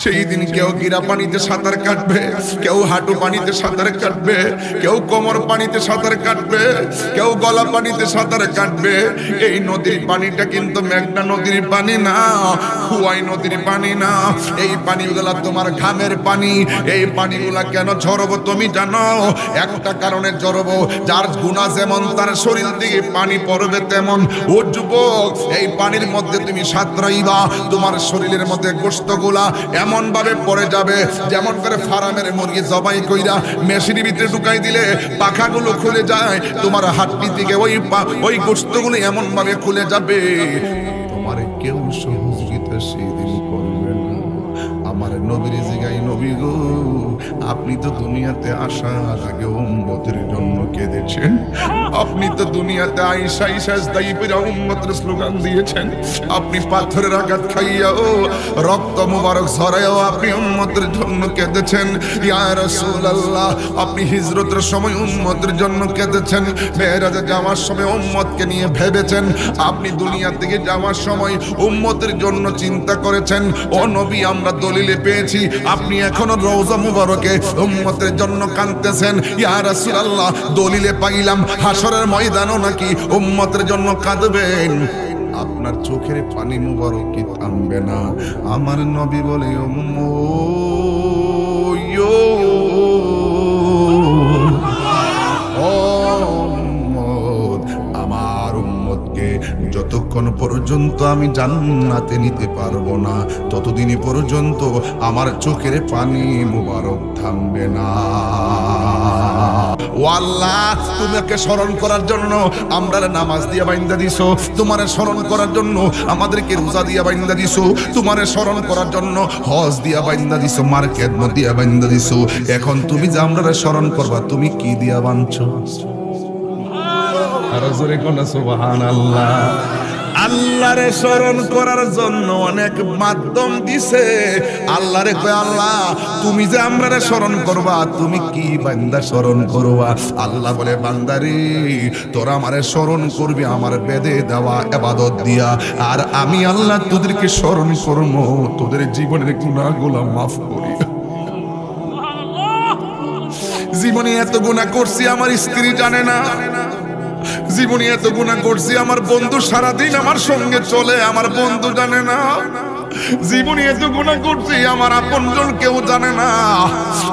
সেই দিন কেউ গিরা পানিতে সাঁতার কাটবে, কেউ হাঁটু পানিতে সাঁতার কাটবে, কেউ কোমর পানিতে সাঁতার কাটবে, কেউ গলা পানিতে সাঁতার কাটবে। এই নদীর পানিটা কিন্তু মেঘনা নদীর পানি না, হুয়াই নদীর পানি না। এই পানিগুলা তোমার ঘামের পানি। এই পানিগুলা কেন ঝরবো তুমি জানো? একটা কারণে ঝরবো, যার গুনাহ যেমন তার শরীর থেকে পানি পড়বে তেমন। ও যুবক, এই পানির মধ্যে তুমি সাঁতরাইবা, তোমার শরীরের মধ্যে গোশতগুলা এমন ভাবে পড়ে যাবে যেমন করে ফার্মের মুরগি জবাই কইরা মেশিনের ভিতরে ঢুকাই দিলে পাখাগুলো খুলে যায়, তোমার হাড্ডি থেকে ওই গোশতগুলো এমন ভাবে খুলে যাবে, তোমার কেউ সহযোগিতা সেদিন করবে না। আমার নবীর জিগাই, নবী গো, আপনি তো দুনিয়াতে আসার আগে উম্মতের জন্য কেঁদেছেন। আপনি তো দুনিয়াতে আয়েশা সাজদাই পড়ে উম্মতের স্লোগান দিয়েছেন। আপনি পাথরের আঘাত খাইয়াও রক্ত মুবারক ঝরায়ও আপনি উম্মতের জন্য কেঁদেছেন। ইয়া রাসূলুল্লাহ, আপনি হিজরতের সময় উম্মতের জন্য কেঁদেছেন, মেরাজে যাওয়ার সময় উম্মতকে নিয়ে ভেবেছেন, আপনি দুনিয়া থেকে যাওয়ার সময় উম্মতের জন্য চিন্তা করেছেন। ও নবী, আমরা দলিলে পেয়েছি আপনি এখনো রওজা মুবারকে উম্মতের জন্য কাঁদতেছেন। ইয়া রাসূলুল্লাহ, দলিলে পাইলাম হাসরের ময়দানও নাকি উম্মতের জন্য কাঁদবেন। আপনার চোখের পানি মুবারক কি থামবে না? আমার নবী বলে, আমার উম্মতকে যতক্ষণ পর্যন্ত আমি জান্নাতে নিতে পারবো না, ততদিনই পর্যন্ত আমার চোখের পানি মুবারক থামবে না। ও আল্লাহ, তোমাকে স্মরণ করার জন্য আমরা নামাজ দিয়া বাইন্দা দিছো, তোমারে স্মরণ করার জন্য আমাদেরকে রোজা দিয়া বাইন্দা দিছো, তোমারে স্মরণ করার জন্য হজ দিয়া বাইন্দা দিছো, মার্কেট দিয়া বাইন্দা দিছো। এখন তুমি যে আমরা স্মরণ করবা, তুমি কি দিয়া বানছো? আর জোরে কোন সুবহানাল্লাহ। আল্লাহরে স্মরণ করার জন্য অনেক মাধ্যম দিছে। আল্লাহরে কয়, আল্লাহ তুমি যে আমরারে স্মরণ করবা, তুমি কি বান্দা স্মরণ করবা? আল্লাহ বলে, বান্দারে তোরা আমারে স্মরণ করবি আমার বেদে দেওয়া ইবাদত দিয়া, আর আমি আল্লাহ তোদেরকে স্মরণ করব তোদের জীবনের গুনাহগুলো মাফ করি। জীবনে এত গুনাহ করছি আমার স্ত্রী জানে না, জীবনে এত গুনাহ করছি আমার বন্ধু সারাদিন আমার সঙ্গে চলে, আমার বন্ধু জানে না। জীবনে এত গুনাহ করছি আমার আপনজন কেউ জানে না।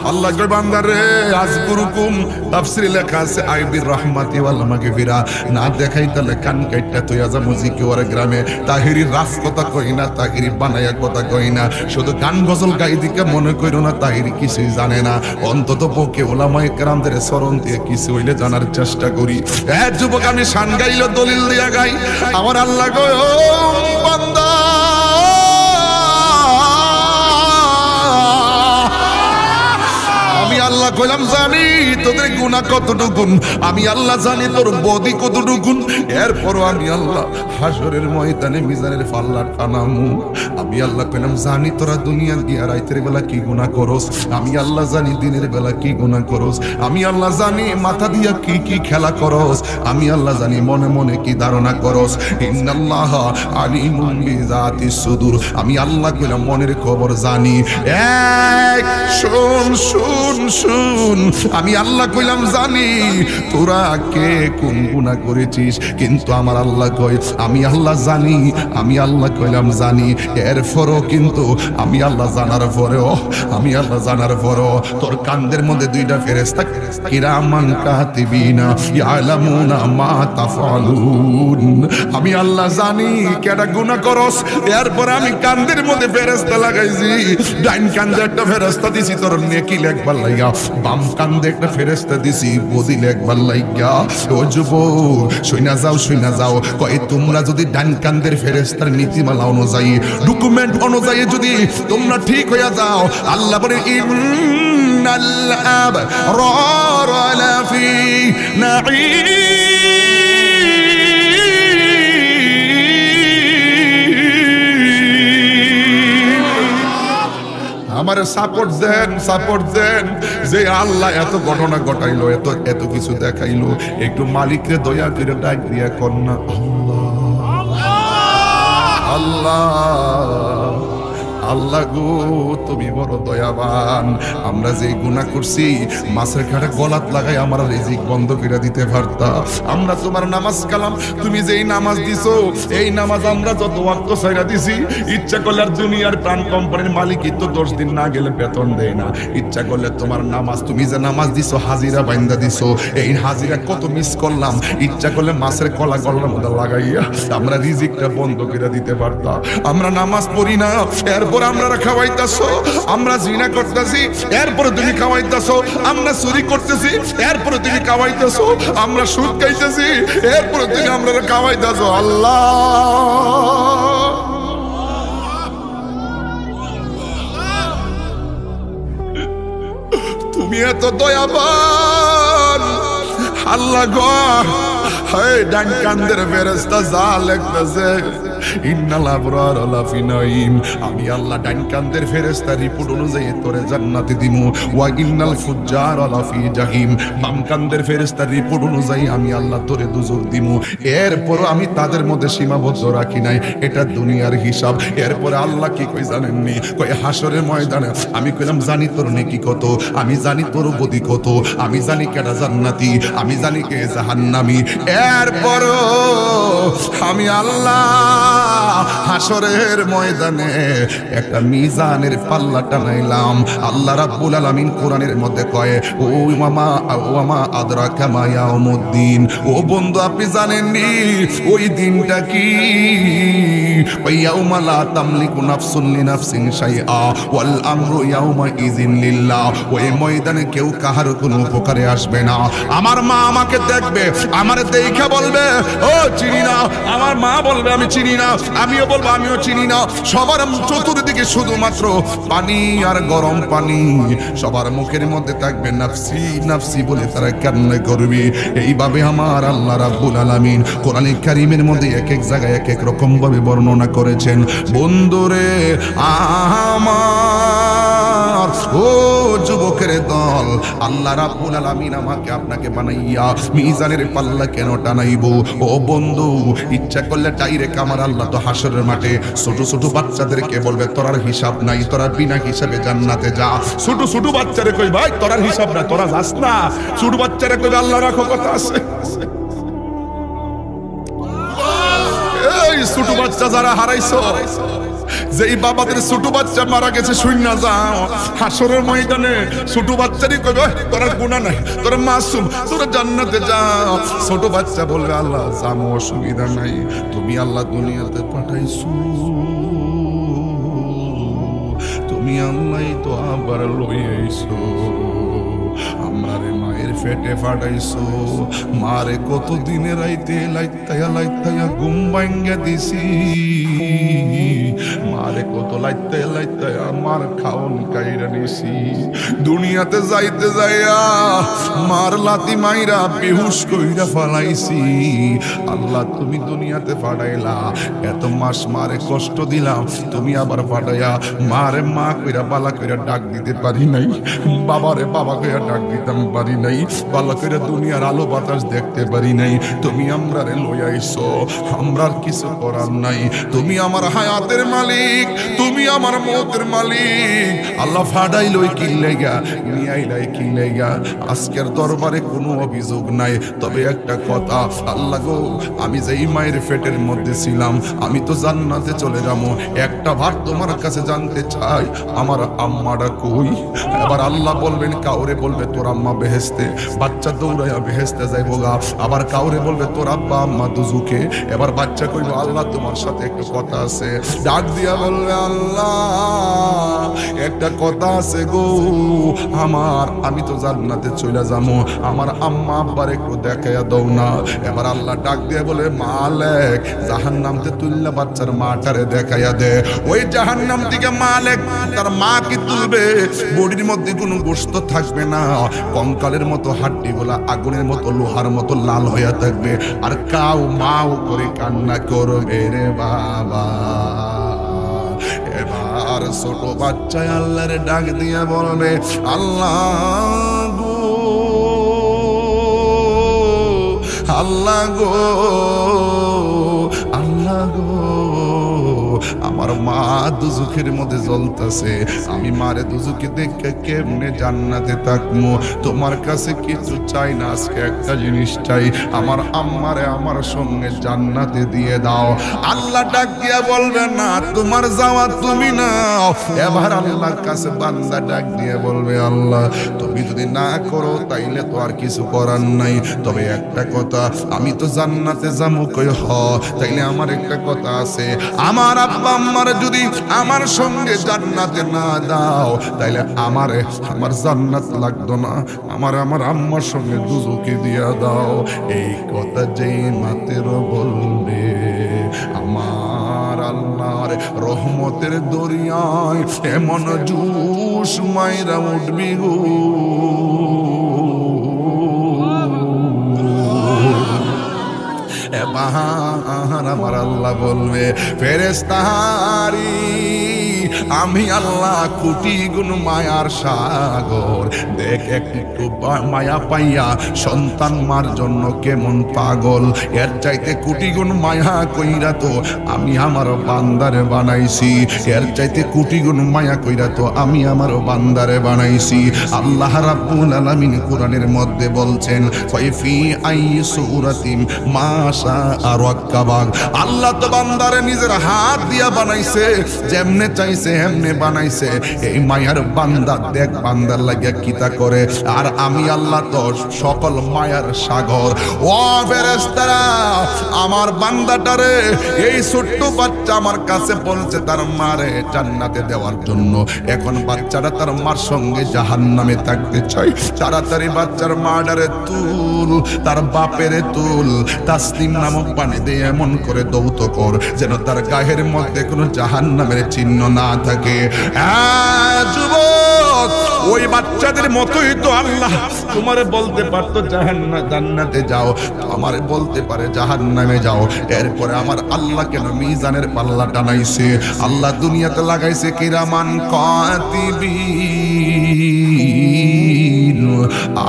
আল্লাহ কয়, বান্দারে আজকুরুকুম তাফসীরে লেখা আছে আইবির রহমাতি ওয়াল মাগফিরা, না দেখাই তাহলে কান কাইটা তুই আজা মুজিকে ওর গ্রামে তাহিরি রাফ কথা কই না, তাহিরি বানায়া কথা কই না, শুধু গান গজল গাই দিকে মনে কইরো না তাহিরি কিছুই জানে না। অন্তত পক্ষে ওলামায়ে কেরামদের স্মরণ দিয়ে কিছু হইলে জানার চেষ্টা করি। যুবক, আমি শান গাইলো দলিল দিয়া গাই, আমার আল্লাহ কয়, ও বান্দা আমি আল্লাহ কইলাম জানি তোদের গুনাহ কতটুকুন, আমি আল্লাহ জানি তোর বদি কতটুকুন। এরপরও আমি আল্লাহ হাসরের ময়দানে মিজানের পাল্লা টানামু। আমি আল্লাহ কইলাম জানি তোরা দুনিয়া গিয়া রাতের বেলা কি গুনাহ করস, আমি আল্লাহ জানি দিনের বেলা কি গুনাহ করস, আমি আল্লাহ জানি মাথা দিয়া কি কি খেলা করস, আমি আল্লাহ জানি মনে মনে কি ধারণা করস। ইন্নাল্লাহ আলিমুন বিযাতিস সুদূর, আমি আল্লাহ কইলাম মনের খবর জানি। এক শুন শুন শুন, আমি আল্লাহ কইলাম জানি তোরা কে কোন গুনাহ করেছিস, কিন্তু আমার আল্লাহ কয় আমি আল্লাহ জানি। আমি আল্লাহ কইলাম জানি, এরপরও কিন্তু আমি আল্লাহ জানার পরেও, আমি আল্লাহ জানার পরেও তোর কান্দের মধ্যে দুইটা ফেরেশতা কিরামান কাতিবিনা ইয়ালামুনা মা তাফআলুন, আমি আল্লাহ জানি কেডা গুনাহ করস। এরপর আমি কান্দের মধ্যে ফেরেশতা লাগাইছি, ডাইন কান্দে একটা ফেরেশতা দিছি তোর নেকি লেখবার লাইগা, বাম কান্দে একটা ফেরেশতা দিছি বদি লেখবার লাইগা। ও যুবক, শুইনা যাও শুইনা যাও, কয় তোমরা যদি ডান কান্দের ফেরেশতার নীতিমালা অনুযায়ী, ডকুমেন্ট অনুযায়ী যদি তোমরা ঠিক হইয়া যাও, আল্লাহ বলে ইন্নাল আবরারা লাফি নাঈম, আমার সাপোর্ট দেন, সাপোর্ট দেন। যে আল্লাহ এত ঘটনা ঘটাইলো, এত এত কিছু দেখাইলো, একটু মালিকরে দয়া করে ডাক দিয়া কন্যা আল্লাহ আল্লাহ আল্লাহ গো তুমি বড় দয়াবান। আমরা যে গুনাহ করছি মাছের কাটা গলাত লাগাই আমার রিজিক বন্ধ করে দিতে পারতা। আমরা তোমার নামাজ কালাম তুমি যেই নামাজ দিছো এই নামাজ আমরা যত ওয়াক্ত ছাইরা দিছি, ইচ্ছা করলে আর দুনিয়ার প্রাণ কোম্পানির মালিকই তো 10 দিন না গেলে বেতন দেয় না। ইচ্ছা করলে তোমার নামাজ তুমি যে নামাজ দিছো হাজিরা বাইন্দা দিছো, এই হাজিরা কত মিস করলাম। ইচ্ছা করলে মাছের কলা গলার মধ্যে লাগাইয়া আমরা রিজিকটা বন্ধ করে দিতে পারতাম। আমরা নামাজ পড়ি না এরপর আমরা খাওয়াইতাছো, আমরা জিনা করতেছি এরপরে তুমি খাওয়াইতাছো, আমরা চুরি করতেছি এরপরে তুমি খাওয়াইতাছো, আমরা সুদ খাইতেছি এরপরে তুমি আমরা খাওয়াইতাছো। আল্লাহ তুমি এত দয়াবান। আল্লাহ গো হায় ডান কান্দের ফেরেশতা যা লিখতেছে ইন্নাল আবরার লাফি নাঈম, আমি আল্লাহ ডান কান্দের ফেরেশতা রিপোর্ট অনুযায়ী তোরে জান্নাতে দিমু। ওয়া ইন্নাল ফুজ্জার লাফি জাহিম, বাম কান্দের ফেরেশতা রিপোর্ট অনুযায়ী আমি আল্লাহ তোরে দুজক দিমু। এরপর আমি তাদের মধ্যে সীমাবদ্ধ রাখি নাই, এটা দুনিয়ার হিসাব। এরপরে আল্লাহ কি কই জানেননি? কই হাসরের ময়দানে আমি কইলাম জানি তোর নেকি কত, আমি জানি তোর গতি কত, আমি জানি কেডা জান্নাতি, আমি জানি কে জাহান্নামী। এরপরও আমি আল্লাহ হাসরের ময়দানে একটা মিজানের পাল্লা টানাইলাম। আল্লাহ রাব্বুল আলামিন কোরআনের মধ্যে কয় ও মামা আদরাকা মা ইয়াউমুদ্দিন, ও বন্ধু আপনি জানেননি ওই দিনটা কি? ইয়াউমা লা তামলিকু নাফসুন লিনাফসিন শাইআ ওয়াল আমরু ইয়াউমা ইযিন লিল্লাহ। ওই ময়দানে কেউ কাহার কোনো উপকারে আসবে না। আমার মা আমাকে দেখবে, আমারে দেখা বলবে ও চিনি না, আমার মা বলবে আমি চিনি না, আমিও বলবো আমিও চিনি না। সবার চতুর্দিকে শুধুমাত্র পানি আর গরম পানি, সবার মুখের মধ্যে থাকবে নাফসি নাফসি বলে তারা কান্না করবে। এইভাবে আমার আল্লাহ রাব্বুল আলামিন কোরআনে কারীমের মধ্যে এক এক জায়গায় এক এক রকম ভাবে বর্ণনা করেছেন। বন্ধুরে আমার ও যুবকের দল, আল্লাহ রাব্বুল আলামিন আমাকে আপনাকে বানাইয়া মিজানের পাল্লা কেন টানাইবো? ও বন্ধু ইচ্ছা করলে ডাইরেক্ট আমার আল্লাহ তো হাসরের মাঠে ছোট ছোট বাচ্চাদেরকে বলবে তোরার হিসাব নাই, তোরা বিনা হিসাবে জান্নাতে যা। ছোট ছোট বাচ্চারে কই ভাই তোরার হিসাব না, তোরা যাস না। ছোট বাচ্চারে কই আল্লাহ রাখো কথা আছে। এই ছোট বাচ্চা যারা হারাইছো, যেই বাবাদের ছোট বাচ্চা মারা গেছে শূন্য যাও হাসরের ময়দানে ছোট বাচ্চারই কইবে তোরা গুনাহ নাই, তোরা মাসুম, তোরা জান্নাতে যাও। ছোট বাচ্চা বলবে আল্লাহ জামো অসুবিধা নাই, তুমি আল্লাহ দুনিয়াতে পাঠাইছো, তুমি আল্লাহই তো আবার লই আইছো। আমারে মায়ের পেটে ফাটাইছো, মারে কত দিনে রাইতে লাইতায়া ঘুম ভাঙ্গা দিছি, মারে কত লাইতায়া মার খাওন কাইরা নিছি। দুনিয়াতে যাইতে যাইয়া মার লাতি মাইরা বেহুশ কইরা ফালাইছি। আল্লাহ তুমি দুনিয়াতে ফাটাইলা, এত মাস মারে কষ্ট দিলাম, তুমি আবার ফাটাইয়া মারে মা কইরা বালা কইরা ডাক দিতে পারি নাই, বাবারে বাবা কইরা ডাক দিতাম পারি নাই, বালা কইরা দুনিয়ার আলো বাতাস দেখতে পারি নাই। তুমি আমরারে লই আইছো, আমরার কিছু করার নাই। তুমি আমার হায়াতের মালিক, তুমি আমার মওতের মালিক। আল্লাহ ফাটাইলই কি লাগা, নিয়াইলাই কি লাগা। আজকের দরবারে কোনো অভিযোগ নাই, তবে একটা কথা আল্লাহ গো, আমি যেই মায়ের পেটের মধ্যে ছিলাম আমি তো জান্নাতে চলে যাবো। একটা বার তোমার কাছে জানতে চাই আমার আম্মাটা কই? এবার আল্লাহ বলবেন কাউরে বলবে তোর আম্মা বেহেশতে, বাচ্চা দৌড়াইয়া বেহেশতে যাইবো গা। আবার কাউরে বলবে তোর আব্বা আম্মা দুজুকে। এবার বাচ্চা কইবো আল্লাহ তোমার সাথে একটা কথা আছে। ডাক দিয়া বলবে আল্লাহ একটা কথা আছে গো আমার, আমি তো জান্নাতে চলে যাবো, আমার আম্মা আব্বার একটু দেখাইয়া দাও না। এবার আল্লাহ ডাক দিয়ে বলে মালিক জাহান্নামতে তুললা বাচ্চার মাটারে দেখাইয়া দে। ওই জাহান্নাম থেকে মালিক তার মাকে তুলবে, বডির মধ্যে কোনো গোশত থাকবে না, কঙ্কালের মতো হাড্ডি গুলা আগুনের মতো লোহার মতো লাল হইয়া থাকবে। আর কাউ মাও করে কান্না করবে রে বাবা। এবার ছোট বাচ্চা আল্লাহর ডাক দিয়ে বলবে আল্লাহ গো, আল্লাহ গো, আল্লাহ গো, আমার মা দুজুকের মধ্যে জ্বলতেছে, আমি মারে দুজুকে দেখে কেমনে জান্নাতে থাকবো। তোমার কাছে কিছু চাই না, আজকে একটা জিনিস চাই, আমার আম্মারে আমার সঙ্গে জান্নাতে দিয়ে দাও। আল্লাহ ডাক দিয়া বলবে না তোমার যাওয়া তুমি নাও। এবার আল্লাহর কাছে বান্দা ডাক দিয়ে বলবে আল্লাহ তুমি যদি না করো তাইলে তো আর কিছু করার নাই, তবে একটা কথা, আমি তো জান্নাতে যাবো কই হ, তাইলে আমার একটা কথা আছে, আমার আব্বা আম্মার যদি আমার সঙ্গে জান্নাতে না দাও তাইলে আমার জান্নাত লাগতো না, আমার আম্মার সঙ্গে দুজুকে দিয়া দাও। এই কথা যেই মাত্র বলবে আমার আল্লাহর রহমতের দরিয়ায় এমন জুস মাইরা উঠবি গো। এবার আমার আল্লাহ বলবে ফেরেশতারি আমি আল্লাহ কোটি গুণ মায়ার সাগর, দেখ একটু মায়া পাইয়া সন্তান মার জন্য কেমন পাগল, এর চাইতে কোটি গুণ মায়া কইরা তো আমি আমার বান্দারে বানাইছি, এর চাইতে কোটি গুণ মায়া কইরা তো আমি আমার বান্দারে বানাইছি। আল্লাহ রাব্বুল আলামিন কোরআনের মধ্যে বলছেন ফাইফি আই সূরাতিম মাশা আরাক্কাবাক, আল্লাহ তো বান্দারে নিজের হাত দিয়া বানাইছে, যেমনে চাইছে এমনে বানাইছে। এই মায়ার বান্দা দেখ বান্দার লাগিয়া কিতা করে, আর আমি আল্লাহ তো সকল মায়ার সাগর। ও ফেরেশতারা আমার বান্দাটারে এই ছোট্ট বাচ্চা আমার কাছে বলছে তার মারে জান্নাতে দেওয়ার জন্য, এখন বাচ্চাটা তার মার সঙ্গে জাহান্নামে থাকতে চাই, তাড়াতাড়ি বাচ্চার মাডারে তুল, তার বাপেরে তুল, তাসলিম নামক পানি দিয়ে এমন করে দৌত কর যেন তার গায়ের মধ্যে কোনো জাহান্নামের চিহ্ন না থাকে। যুবক ওই বাচ্চাদের মতোই তো আল্লাহ তোমারে বলতে পারতো জান্নাতে যাও, আমারে বলতে পারে জাহান্নামে যাও। এরপরে আমার আল্লাহ কেন মিজানের পাল্লা টানাইছে, আল্লাহ দুনিয়াতে লাগাইছে কিরামান কাতিবিন,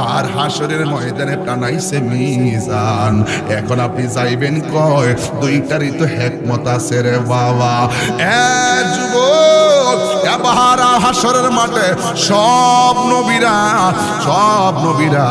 আর হাসরের ময়দানে টানাইছে মিজান। এখন আপনি যাইবেন কয়, দুইটারই তো হিকমত আছে রে বাবা। যুবক এবার হাসরের মাঠে সব নবীরা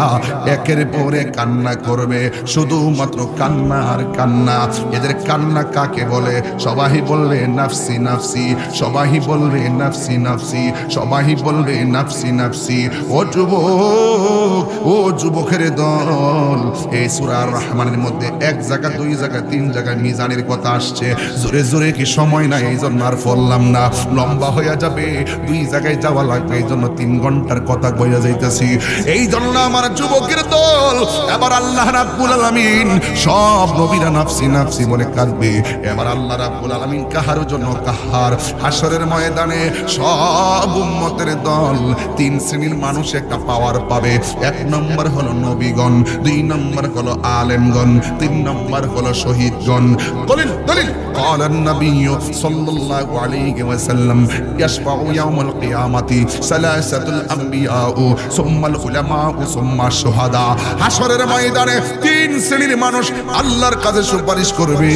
একের পরে কান্না করবে, শুধুমাত্র কান্না আর কান্না। এদের কান্না কাকে বলে? সবাই বলবে নাফসি নাফসি, সবাই বলবে নাফসি নাফসি, সবাই বলবে নাফসি নাফসি। ও যুবক, ও যুবকের দল, এই সূরা আর রহমানের মধ্যে এক জায়গা, দুই জায়গা, তিন জায়গায় মিজানের কথা আসছে। জোরে জোরে কি সময় নাই, এই জন্য আর বললাম না, লম্বা হয়ে যাবে, দুই জায়গায় যাওয়া লাগবে, এই জন্য 3 ঘন্টার কথা কইয়া যাইতেছি। এই জন্য আমার যুবকের দল, এবার আল্লাহ রাব্বুল আলামিন সব নবীরা নাফসি নাফসি বলে কাঁদবে। এবার আল্লাহ রাব্বুল আলামিন কাহার জন্য কাহার, হাসরের ময়দানে সব উম্মতের দল 3 শ্রেণীর মানুষ একটা পাওয়ার পাবে। 1 নম্বর হলো নবীগণ, 2 নম্বর হলো আলেমগণ, 3 নম্বর হলো শহীদগণ। দলিল দলিল قال النبي صلى الله عليه وسلم يشفع يوم القيامة ثلاثة الأنبياء ثم العلماء ثم الشهداء। হাসরের ময়দানে 3 শ্রেণীর মানুষ আল্লাহর কাছে সুপারিশ করবে,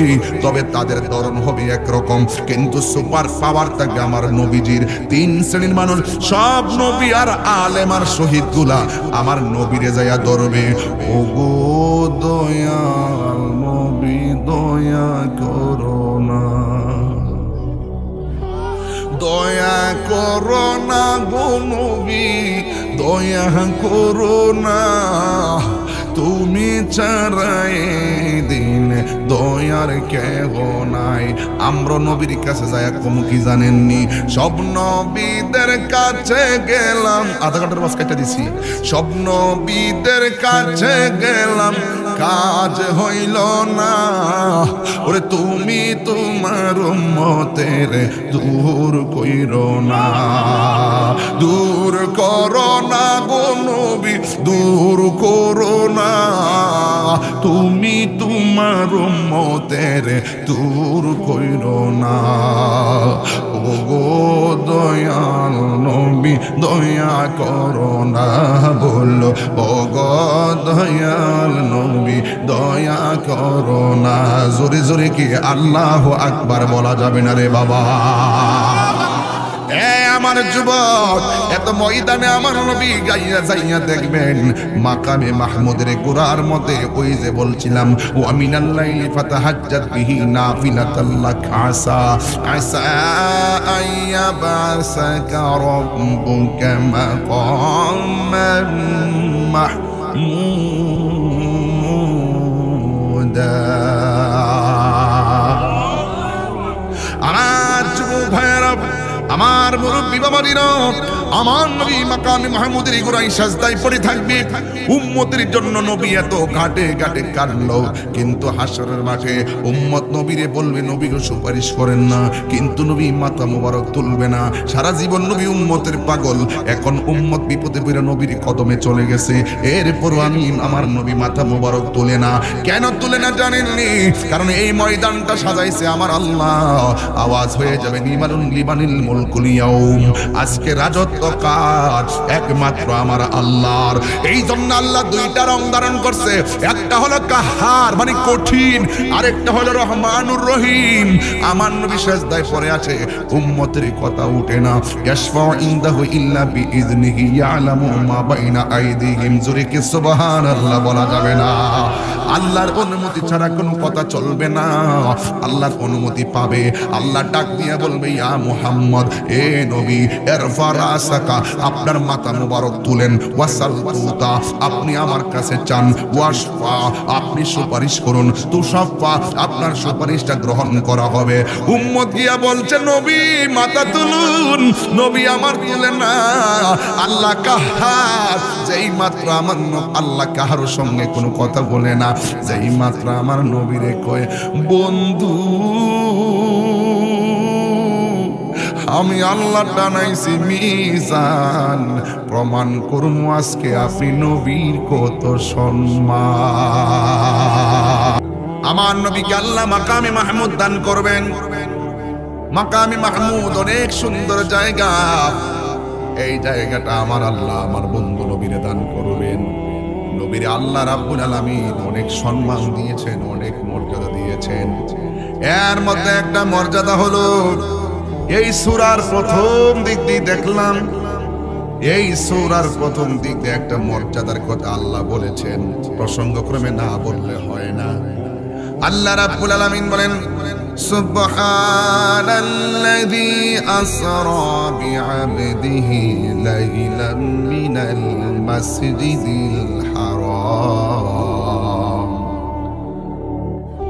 তবে তাদের ধরন হবে একরকম, কিন্তু সুপার পাওয়ার থাকবে আমার নবীজির। 3 শ্রেণীর মানুষ, সব নবী আর আলেম আর শহীদগুলা আমার নবীরে যাইয়া ধরবে, ওগো দয়াল নবী দয়া করো না, দয়া করো না গো নবী দয়া করো না, তুমি ছাড়াই দিন দয়ার কেহ নাই। আমরা নবীর কাছে যায় কম কি জানেননি, সব নবীদের কাছে গেলাম, আধা ঘন্টার বাস কেটে দিছি, সব নবীদের কাছে গেলাম কাজ হইল না, ওরে তুমি তোমার উম্মতের দূর কইরো না, দূর করো না গো নবী দূর করো না, তুমি তোমার উম্মতের দূর কইরো না। ও ওগো দয়াল নবী দয়া করো না বললো ওগো দয়াল নবী দয়া করো না। জোরে জোরে কি আল্লাহু আকবার বলা যাবে না রে বাবা? আমার যুবক, এত ময়দানে আমার নবী গাইয়া যাইয়া দেখবেন মাকামে মাহমুদের গোরার মধ্যে ওই যে বলছিলাম ওয়া মিনাল লাইলি ফাতাহাজ্জাত বিহি নাফিলাতাল লাক আসা আইয়াবাসাকা রাব্বুকা মাকামান মাহমুদা। আমার যুবক ভাইরা, আমার মুরব্বী বাবাজিরা, আমার নবী মাকামে মাহমুদের গোড়ায় সাজদায় পড়ে থাকবে। উম্মতের জন্য নবী এত ঘাটে ঘাটে কাঁদলো, কিন্তু হাসরের মাঠে উম্মত নবীরে বলবে নবী গো সুপারিশ করেন না, কিন্তু নবী মাথা মোবারক তুলবে না। সারা জীবন নবী উম্মতের পাগল, এখন উম্মত বিপদে পড়ে নবীর কদমে চলে গেছে, এরপরও আমি আমার নবী মাথা মোবারক তুলে না। কেন তুলে না জানেননি? কারণ এই ময়দানটা সাজাইছে আমার আল্লাহ। আওয়াজ হয়ে যাবে লিমানুন লিমানিল মুলকুল ইয়াউম, আজকে রাজত্ব কার? একমাত্র আমার আল্লাহর। এই জন্য আল্লাহ দুইটা রং ধারণ করছে, একটা হলো কাহার মানে কঠিন, আরেকটা হলো রহমানুর রহিম। আমার নবী সাজদায় পড়ে আছে, উম্মতের কথা উঠে না। ইয়াশফাউ ইনদাহু ইল্লা বিইজনিহি ইয়ালামু মা বাইনা আইদিহিম। জোরে কি সুবহানাল্লাহ বলা যাবে না? আল্লাহর অনুমতি ছাড়া কোনো কথা চলবে না। আল্লাহর অনুমতি পাবে, আল্লাহ ডাক দিয়ে বলবে ইয়া মুহাম্মদ, এ নবী ইরফা রাসাকা, আপনার মাথা মুবারক তুলেন, ওয়াসাল তুতা, আপনি আমার কাছে চান, ওয়াশফা, আপনি সুপারিশ করুন, তুশাফা, আপনার সুপারিশটা গ্রহণ করা হবে। উম্মত গিয়া বলছে নবী মাথা তুলুন, নবী আমার তুলেন না। আল্লাহ কাহার, যেই মাত্র আমার আল্লাহ কাহার সঙ্গে কোনো কথা বলে না, যেই মাত্র আমার নবীরে কয় বন্ধু আমি আল্লাহ টানাইছি মিজান, প্রমাণ করুন আজকে আপনি নবীর কত সম্মান। আমার নবীকে আল্লাহ মাকামে মাহমুদ দান করবেন। মাকামে মাহমুদ অনেক সুন্দর জায়গা, এই জায়গাটা আমার আল্লাহ আমার বন্ধু নবীরে দান করবেন। নবীরে আল্লাহ রাব্বুল আলামিন অনেক সম্মান দিয়েছেন, অনেক মর্যাদা দিয়েছেন। এর মধ্যে একটা মর্যাদা হলো এই সূরার প্রথম দিক দিয়ে দেখলাম, এই সূরার প্রথম দিক দিয়ে একটা মর্যাদার কথা আল্লাহ বলেছেন, প্রসঙ্গক্রমে না বললে হয় না। আল্লাহ রাব্বুল আলামিন বলেন সুবহানাল্লাযী আসরা বিআবদিহি লাইলাম মিনাল মাসজিদিল হারাম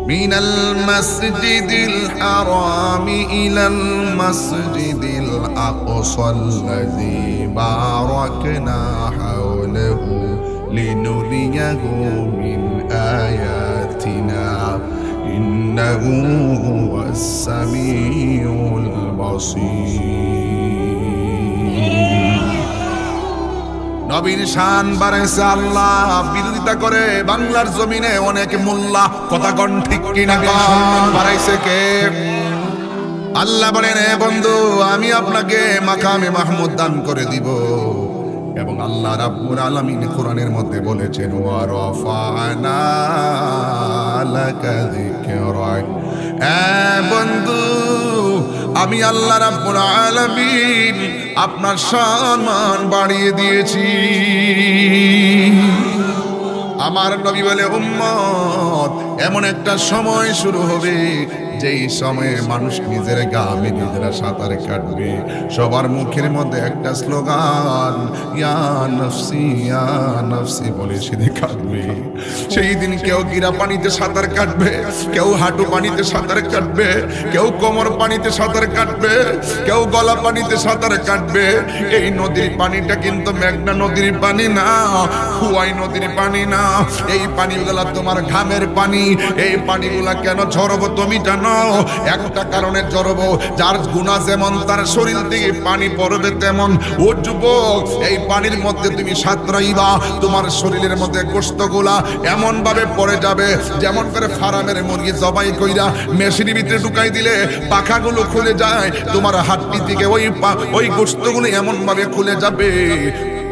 মিনাল মাসজিদিল হারাম ইলাল মাসজিদিল আকসাল্লাযী বারাকনা হাওলাহু লিনুরিয়াহু মিন আয়াতিনা ইন্নাহু হুয়াস সামিউল বাসীর। নবীর শান বাড়াইছে আল্লাহ, বিরোধিতা করে বাংলার জমিনে অনেক মোল্লা, কথা কোন ঠিক কিনা? সম্মান বাড়াইছে কে? আল্লাহ বলেন এ বন্ধু আমি আপনাকে মাকামে মাহমুদ দান করে দিব। এবং আল্লাহ রাব্বুল আলামিন কোরআনের মধ্যে বলেছেন ওয়া রাফা'না লাকা যিকরাক। বন্ধু আমি আল্লাহ রাব্বুল আলামিন আপনার সম্মান বাড়িয়ে দিয়েছি। আমার নবী বলে উম্মত এমন একটা সময় শুরু হবে যেই সময়ে মানুষ নিজের গামে নিজেরা সাঁতার কাটবে, সবার মুখের মধ্যে একটা স্লোগান ইয়া নফসি বলে সেদিন কাটবে। সেই দিন কেউ গিরা পানিতে সাঁতার কাটবে, কেউ হাঁটু পানিতে সাঁতার কাটবে, কেউ কোমর পানিতে সাঁতার কাটবে, কেউ গলা পানিতে সাঁতার কাটবে। এই নদীর পানিটা কিন্তু মেঘনা নদীর পানি না, হুয়াই নদীর পানি না। এই পানিগুলা তোমার ঘামের পানি। এই পানিগুলা কেন ঝরবো তুমি জানো? একটা কারণে জড়ব, যার গুনাহ যেমন তার শরীর থেকে পানি পড়বে তেমন। ও যুবক, এই পানির মধ্যে তুমি সাঁতরাইবা, তোমার শরীরের মধ্যে গোশতগুলা এমন ভাবে পড়ে যাবে যেমন করে ফার্মের মুরগি জবাই কইরা মেশিনের ভিতরে ঢুকাই দিলে পাখাগুলো খুলে যায়, তোমার হাড্ডি থেকে ওই গোশতগুলো এমন ভাবে খুলে যাবে,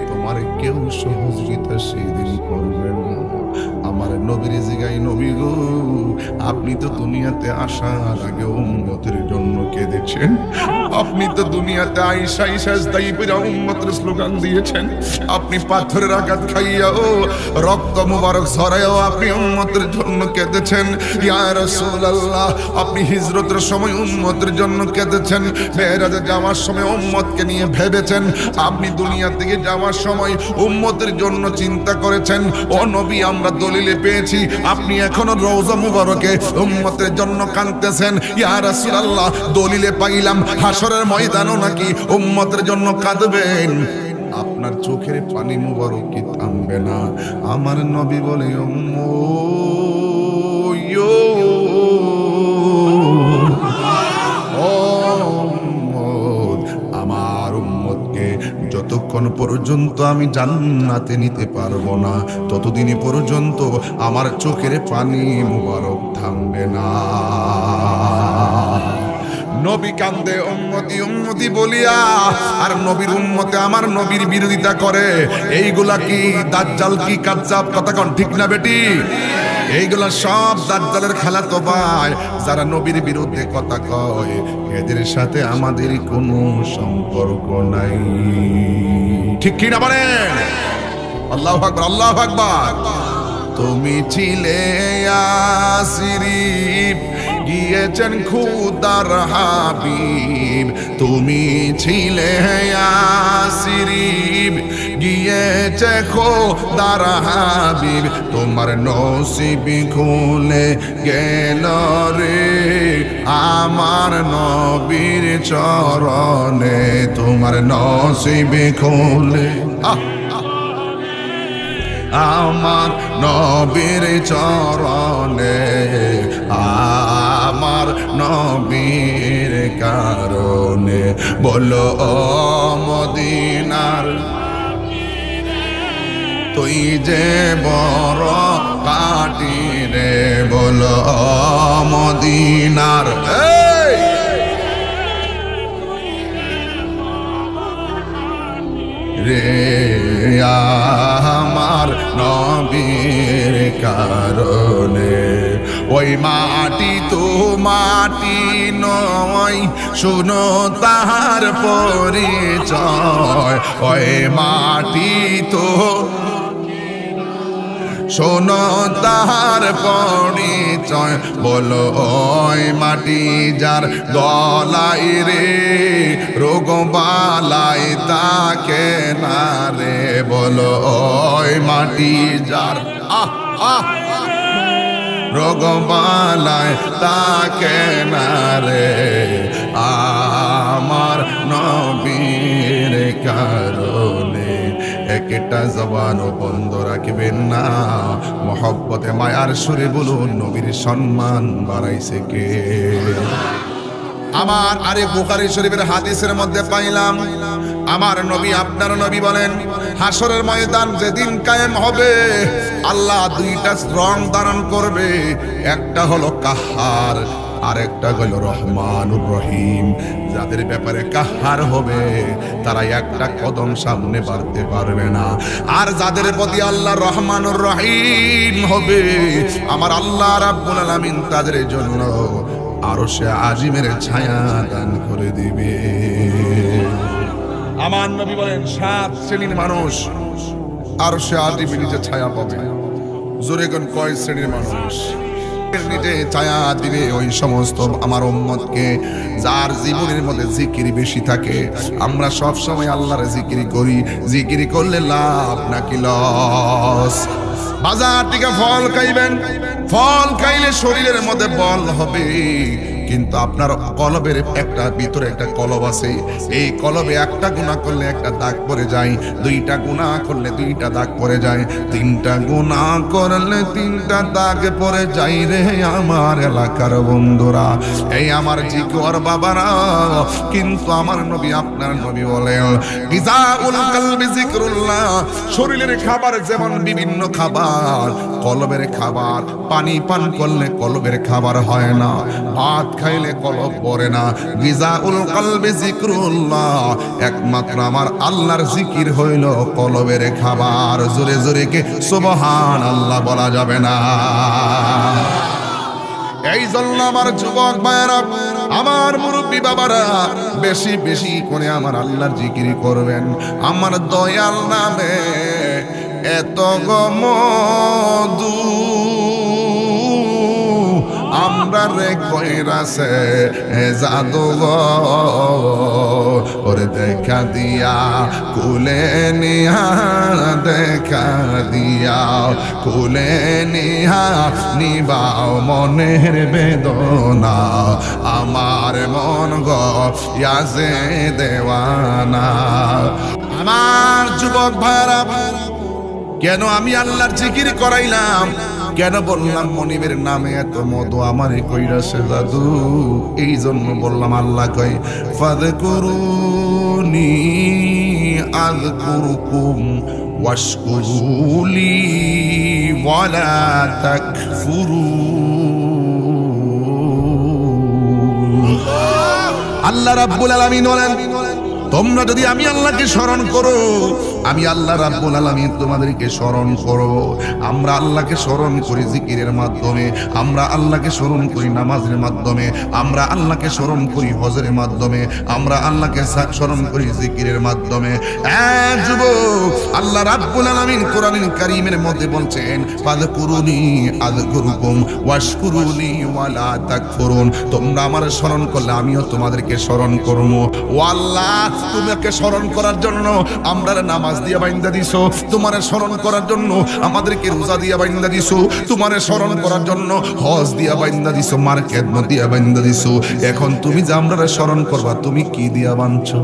তোমার কেউ সহযোগিতা সেদিন করবে না। আমার নবীর জিগাই, নবী গো, আপনি তো দুনিয়াতে আসার আগে উম্মতের জন্য কেঁদেছেন, আপনি তো দুনিয়াতে আইসা সাজদাই পড়া উম্মতের স্লোগান দিয়েছেন, আপনি পাথরের আঘাত খাইয়াও রক্ত মুবারক ঝরাইয়াও আপনি উম্মতের জন্য কেঁদেছেন। ইয়া রাসূলুল্লাহ, আপনি হিজরতের সময় উম্মতের জন্য কেঁদেছেন, মেরাজে যাওয়ার সময় উম্মতকে নিয়ে ভেবেছেন, আপনি দুনিয়া থেকে যাওয়ার সময় উম্মতের জন্য চিন্তা করেছেন। ও নবী, আমরা দলিলে পেয়েছি আপনি এখনো রওজা মুবারকে উম্মতের জন্য কাঁদতেছেন। ইয়া রাসূলুল্লাহ, দলিলে পাইলাম হাসরের ময়দানও নাকি উম্মতের জন্য কাঁদবেন, আপনার চোখের পানি মুবারক কি থামবে না? আমার নবী বলে, আমার উম্মতকে যতক্ষণ পর্যন্ত আমি জান্নাতে নিতে পারবো না, ততদিন পর্যন্ত আমার চোখের পানি মুবারক থামবে না। নবী কান্দে উম্মতি উম্মতি বলিয়া, আর নবীর উম্মতে আমার নবীর বিরোধিতা করে। এইগুলা কি দাজ্জাল কি কাজ্জাব? কথা কোন ঠিক না বেটি? এইগুলা সব দাজ্জালের খালাতো ভাই, যারা নবীর বিরুদ্ধে কথা কয়, এদের সাথে আমাদের কোনো সম্পর্ক নাই। ঠিক কি না বলেন? আল্লাহু আকবার, আল্লাহু আকবার। তুমি ছিলে ইয়াসরিব, গিয়েছেন খুদার হাবিব, তুমি ছিলে ইয়াসরিব, গিয়েছে খুদার হাবিব, তোমার নসিব খুলে গেল রে আমার নবীর চরণে, তোমার নসিব খুলে আমার নবীর চরণে, আমার নবীর কারণে। বলো ও মদিনার তুই যে বড় কাটি রে, বলো ও মদিনার রে আমার নবীর কারণে। ওই মাটি তো মাটি নয়, শুনো তাহার পরিচয়, ওই মাটি তো শোনো তাহার পরিচয়। বলো ওই মাটি যার গলাই রে রোগ বালাই তাকে না রে, বলো ওই মাটি যার রোগ বালাই তাকে না রে, আমার নবীর কারণে। একটা জবানও বন্ধ রাখবেন না, মহব্বতে মায়ার সুরে বলুন, নবীর সম্মান বাড়াইছে কে? আমার আরে বুখারী শরীফের হাদিসের মধ্যে পাইলাম, আমার নবী আপনার নবী বলেন, হাসরের ময়দান যেদিন কায়েম হবে, আল্লাহ দুইটা রং ধারণ করবে, একটা হলো কাহার, আরেকটা হলো রহমানুর রহিম। যাদের ব্যাপারে কাহার হবে তারা একটা কদম সামনে বাড়তে পারবে না, আর যাদের প্রতি আল্লাহ রহমানুর রহিম হবে, আমার আল্লাহ রাব্বুল আলামিন তাদের জন্য আরশে আজিমের ছায়া দান করে দিবে। আমার নবী বলেন 7 শ্রেণীর মানুষ আরশে আজিমের নিচে ছায়া পাবে। জোরে কোন কয় শ্রেণীর মানুষ নিচে ছায়া দিবে? ওই সমস্ত আমার উম্মতকে যার জীবনের মধ্যে জিকির বেশি থাকে। আমরা সব সময় আল্লাহর জিকির করি, জিকির করলে লাভ নাকি লস? বাজার থেকে ফল খাইবেন, ফল খাইলে শরীরের মধ্যে বল হবে, কিন্তু আপনার কলবের একটা ভিতরে একটা কলব আছে, এই কলবে একটা গুনাহ করলে একটা দাগ পড়ে যায়, দুইটা গুনাহ করলে দুইটা দাগ পড়ে যায়, তিনটা গুনাহ করলে তিনটা দাগ পড়ে যায় রে আমার এলাকার বন্ধুরা, এই আমার জিগর বাবারা। কিন্তু আমার নবী আপনার নবী বলেন গিজাউল কলবি যিকরুল্লাহ, শরীরের খাবার যেমন বিভিন্ন খাবার, কলবের খাবার, পানি পান করলে কলবের খাবার হয় না, ভাত খাইলে কলব ভরে না। গিজাউল কলবি যিকরুল্লাহ, একমাত্র আমার আল্লাহর জিকির হইল কলবের খাবার। জোরে জোরে কে সুবহানাল্লাহ বলা যাবে না? এই জন্য আমার যুবক ভাইরা, আমার মুরব্বী বাবারা, বেশি বেশি করে আমার আল্লাহর জিকির করবেন। আমার দয়াল নামে এত মধু আমরা রে কইরাছে জাদু ওরে দেখা দিয়া কুলে নিয়া, দেখা দিয়া কুলে নিয়া নিবাও মনের বেদনা, আমার মন গো ইয়াজে দেওয়ানা। আমার যুবক ভাইরা, কেন আমি আল্লাহর জিকির করাইলাম, কেন বললাম মনিবের নামে এত মধু আমারে কইরাছে জাদু, এই জন্য বললাম আল্লাহ কয় ফাযকুরুনি আযকুরুকুম ওয়াশকুরুলি ওয়ালা তাকফুরুন। আল্লাহ রাব্বুল আলামিন বলেন, তোমরা যদি আমি আল্লাহকে স্মরণ করো, আমি আল্লাহ রাব্বুল আলামিন তোমাদেরকে স্মরণ করব। আমরা আল্লাহকে স্মরণ করি জিকিরের মাধ্যমে, আমরা আল্লাহকে স্মরণ করি নামাজের মাধ্যমে, আমরা আল্লাহকে স্মরণ করি হজের মাধ্যমে, আমরা আল্লাহকে স্মরণ করি জিকিরের মাধ্যমে। যুবক, আল্লাহ রাব্বুল আলামিন কোরআনুল কারীমের মধ্যে বলছেন ফাযকুরুনি আযকুরুকুম ওয়াশকুরুনি ওয়ালা তাকফুরুন। তোমরা আমার স্মরণ করলে আমিও তোমাদেরকে স্মরণ করব। ও আল্লাহ, তোমাকে স্মরণ করার জন্য আমরা নামাজ দিয়া বাইন্দা দিছো, তোমার স্মরণ করার জন্য আমাদেরকে রোজা দিয়া বাইন্দা দিছো, তোমার স্মরণ করার জন্য হজ দিয়া বাইন্দা দিছো, মার্কেট দিয়া বাইন্দা দিছো। এখন তুমি যে আমরা স্মরণ করবা, তুমি কি দিয়া বানছো?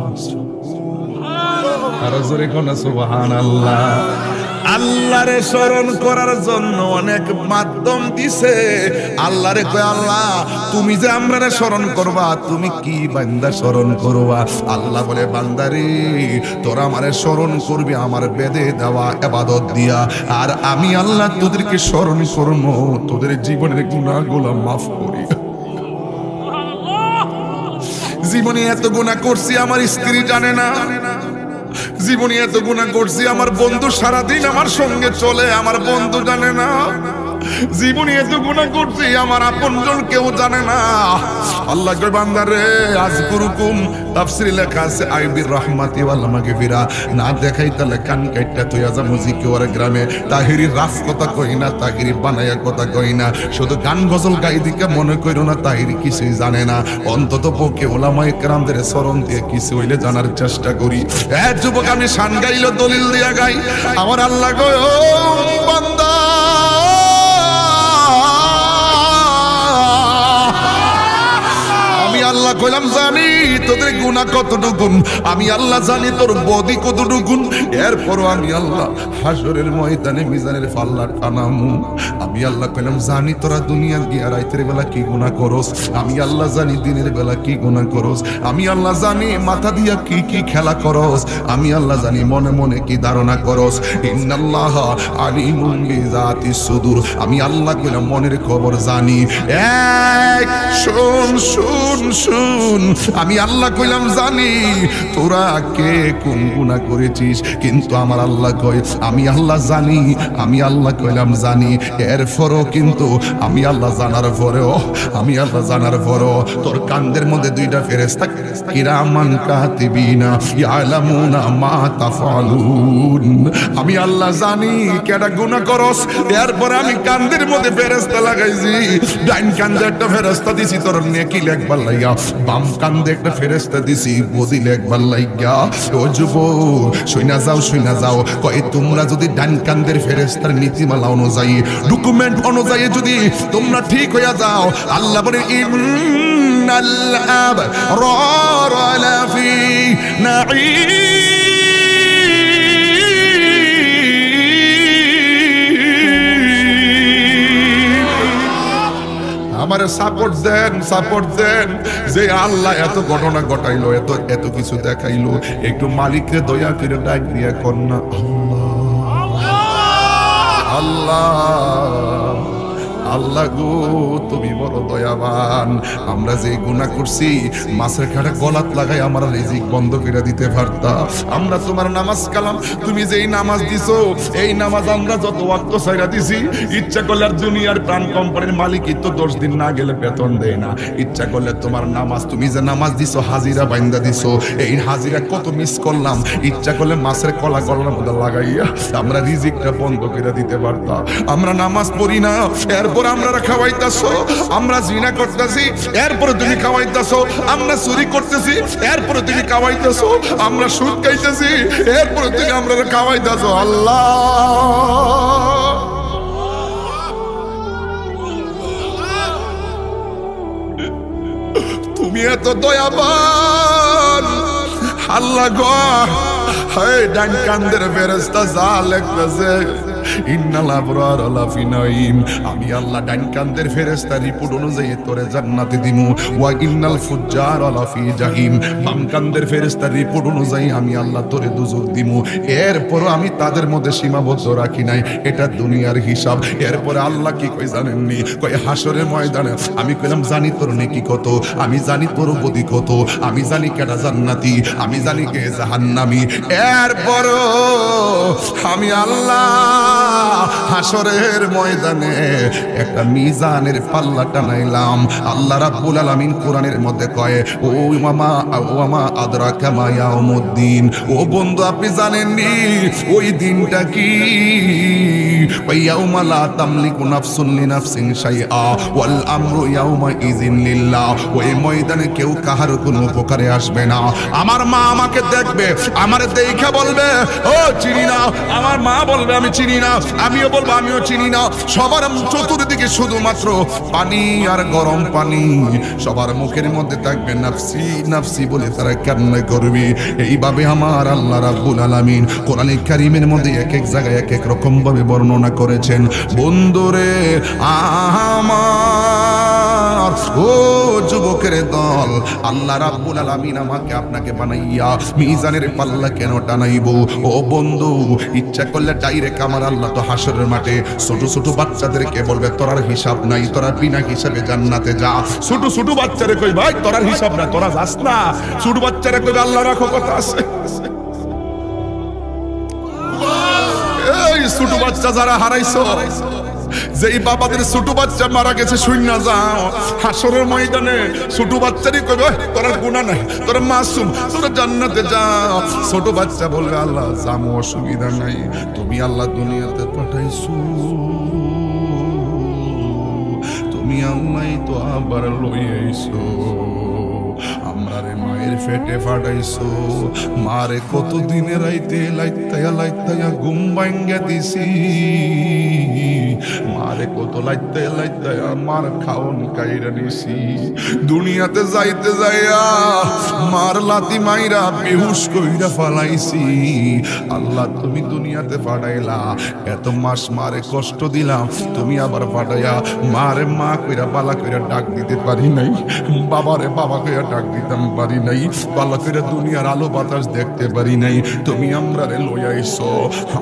আরো জোরে কোন সুবহানাল্লাহ। আল্লাহরে স্মরণ করার জন্য অনেক মাধ্যম দিছে। আল্লাহরে কয় আল্লাহ, তুমি যে আমরারে স্মরণ করবা, তুমি কি বান্দা স্মরণ করবা? আল্লাহ বলে বান্দারে, তোরা আমারে স্মরণ করবি আমার বেদে দেওয়া ইবাদত দিয়া, আর আমি আল্লাহ তোদেরকে স্মরণ করব তোদের জীবনের গুনাহগুলো মাফ করি। জীবনে এত গুনাহ করছি আমার স্ত্রী জানে না, জীবনে এত গুনাহ করছি আমার বন্ধু সারাদিন আমার সঙ্গে চলে, আমার বন্ধু জানে না। জীবনে এত গুনাহ করছি আমার আপনজন কেউ জানে না। আল্লাহ কয় বান্দারে আযকুরুকুম, তাফসীরে লেখা আছে আইবির রাহমাতি ওয়াল মাগফিরা, না দেখাই তাহলে কান কাইটা তুইয়া যা মুজিক ওর গ্রামে। তাহিরি রাফ কথা কই না, তাহিরি বানায়া কথা কই না, শুধু গান গজল গাই দিকে মনে কইরো না তাহিরি কিছুই জানে না। অন্তত পক্ষে ওলামায়ে কেরামদের চরণ দিয়ে কিছু হইলে জানার চেষ্টা করি। যুবক, আমি শান গাইলো দলিল দিয়া গাই। আমার আল্লাহ কয় ও বান্দা, আল্লাহ কইলাম জানি তোদের গুনাহ কতটুকুন, আমি আল্লাহ জানি তোর বদি কতটুকুন। এরপরও আমি আল্লাহ হাসরের ময়দানে মিজানের পাল্লা টানামু। আমি আল্লাহ কইলাম জানি তোরা দুনিয়া গিয়া রাতের বেলা কি গুনাহ করস, আমি আল্লাহ জানি দিনের বেলা কি গুনাহ করস, আমি আল্লাহ জানি মাথা দিয়া কি কি খেলা করস, আমি আল্লাহ জানি মনে মনে কি ধারণা করস। ইন্নাল্লাহ আলিমুন বিযাতিস সুদূর, আমি আল্লাহ কইলাম মনের খবর জানি। এক শুন শুন শুন, আমি আল্লাহ কইলাম জানি তোরা কে কোন গুনাহ করেছিস, কিন্তু আমার আল্লাহ কয় আমি আল্লাহ জানি। আমি আল্লাহ কইলাম জানি, এরপরও কিন্তু আমি আল্লাহ জানার পরেও, আমি আল্লাহ জানার পরেও তোর কান্দের মধ্যে দুইটা ফেরেশতা কিরামান কাতিবিনা ইয়ালামুনা মা তাফআলুন। আমি আল্লাহ জানি কেডা গুনাহ করস, এরপর আমি কান্দের মধ্যে ফেরেশতা লাগাইছি। ডাইন কান্দে একটা ফেরেশতা দিছি তোর নেকি লেখবার লাইগা, বাম কান্দে একটা ফেরেশতা দিছি বদি লেখবার লাইগা। ও যুবক, শুইনা যাও শুইনা যাও, কয় তোমরা যদি ডান কান্দের ফেরেশতার নীতিমালা অনুযায়ী, ডকুমেন্ট অনুযায়ী যদি তোমরা ঠিক হইয়া যাও, আল্লাহ বলে ইন্নাল আবরারা লাফি নাঈম। আমার সাপোর্ট দেন যে আল্লাহ এত ঘটনা ঘটাইলো, এত এত কিছু দেখাইলো, একটু মালিককে দয়া করে ডাক দিয়া কন্যা আল্লাহ আল্লাহ গো তুমি বড় দয়াবান। আমরা যে গুনাহ করছি মাছের কাটা গলাত লাগাই আমার রিজিক বন্ধ করে দিতে পারতা। আমরা তোমার নামাজ কালাম, তুমি যেই নামাজ দিছো এই নামাজ আমরা যত ওয়াক্ত ছাইরা দিছি, ইচ্ছা করলে আর দুনিয়ার প্রাণ কোম্পানির মালিকই তো 10 দিন না গেলে বেতন দেয় না। ইচ্ছা করলে তোমার নামাজ, তুমি যে নামাজ দিছো হাজিরা বাইন্দা দিছো, এই হাজিরা কত মিস করলাম। ইচ্ছা করলে মাছের কলা গলার মধ্যে লাগাইয়া আমরা রিজিকটা বন্ধ করে দিতে পারতাম। আমরা নামাজ পড়ি না, এরপর আমরা খাওয়াইতাছো। আমরা জিনা করতেছি, এরপরে তুমি খাওয়াইতাছো। আমরা চুরি করতেছি, এরপরে তুমি খাওয়াইতাছো। আমরা সুদ খাইতেছি, এরপরে তুমি আমরা খাওয়াইতাছো। আল্লাহ তুমি এত দয়াবান। আল্লাহ গো, হায় ডান কান্দের ফেরেশতা যা লিখতেছে ইন্নাল আবরারা লাফি নাঈম, আমি আল্লাহ ডান কান্দের ফেরেশতা রিপোর্ট অনুযায়ী তোরে জান্নাতে দিমু। ওয়া ইন্নাল ফুজ্জারা লাফি জাহিম, বাম কান্দের ফেরেশতা রিপোর্ট অনুযায়ী আমি আল্লাহ তোরে দুজক দিমু। এরপর আমি তাদের মধ্যে সীমাবদ্ধ রাখি নাই, এটা দুনিয়ার হিসাব। এরপরে আল্লাহ কি কই জানেননি? কই হাসরের ময়দানে আমি কইলাম জানি তোর নেকি কত, আমি জানি তোর বদি কত, আমি জানি কেডা জান্নাতি, আমি জানি কে জাহান্নামী। এরপর আমি আল্লাহ হাসরের ময়দানে একটা মিজানের পাল্লা টানাইলাম। আল্লাহ রাব্বুল আলামিন কোরআনের মধ্যে কয় ও মামা আদরাকা মা ইয়াউমুদ্দিন, ও বন্ধু আপনি জানেননি ওই দিনটা কি? ইয়াউমা লা তামলিকু নাফসুন লিনাফসিন শাইআ ওয়াল আমরু ইয়াউমা ইযিন লিল্লাহ। ওই ময়দানে কেউ কাহার কোনো উপকারে আসবে না। আমার মা আমাকে দেখবে, আমার দেখা বলবে ও চিনি না, আমার মা বলবে আমি চিনি না, আমিও বলবো আমিও চিনি না। সবার চতুর্দিকে শুধুমাত্র পানি আর গরম পানি, সবার মুখের মধ্যে থাকবে নাফসি নাফসি বলে তারা কান্না করবে। এইভাবে আমার আল্লাহ রাব্বুল আলামিন কোরআনে কারীমের মধ্যে এক এক জায়গায় এক এক রকম ভাবে বর্ণনা করেছেন। বন্ধুরে আমার, ও যুবকের দল, আল্লাহ রাব্বুল আলামিন আমাকে আপনাকে বানাইয়া মিজানের পাল্লা কেন টানাইবো? ও বন্ধু, ইচ্ছা করলে ডাইরেক্ট আমার আল্লাহ তো হাসরের মাঠে ছোট ছোট বাচ্চাদেরকে বলবে তোরার হিসাব নাই, তোরা বিনা হিসাবে জান্নাতে যা। ছোট ছোট বাচ্চারে কই ভাই তোরার হিসাব না, তোরা যাস না। ছোট বাচ্চারে কই আল্লাহ রাখো কথা আছে। এই ছোট বাচ্চা যারা হারাইছো, যেই বাবাদের ছোট বাচ্চা মারা গেছে শূন্য যাও, হাসরের ময়দানে ছোট বাচ্চারই কইবে তোর গুনাহ নাই, তোর মাসুম, তোর জান্নাতে যাও। ছোট বাচ্চা বলবে আল্লাহ জামু, অসুবিধা নাই, তুমি আল্লাহ দুনিয়াতে পাঠাইছো, তুমি আল্লাহ তো আবার লই আইছো। আমরা রে মায়ের পেটে ফাটাইছো, মারে কত দিনে রাইতে লাইতায়া লাইতায়া ঘুম ভাঙ্গা দিছি, মারে কত লাইতায়া লাইতায়া মার খাওন কাইরা নিছি। দুনিয়াতে যাইতে যাইয়া মার লাতি মাইরা বেহুশ কইরা ফালাইছি। আল্লাহ তুমি দুনিয়াতে ফাটাইলা, এত মাস মারে কষ্ট দিলাম, তুমি আবার ফাটাইয়া মারে মা কইরা বালা কইরা ডাক দিতে পারি নাই, বাবারে বাবা কইরা ডাক দিতাম পারি নাই, বালা কইরা দুনিয়ার আলো বাতাস দেখতে পারি নাই। তুমি আমরারে লই আইছো,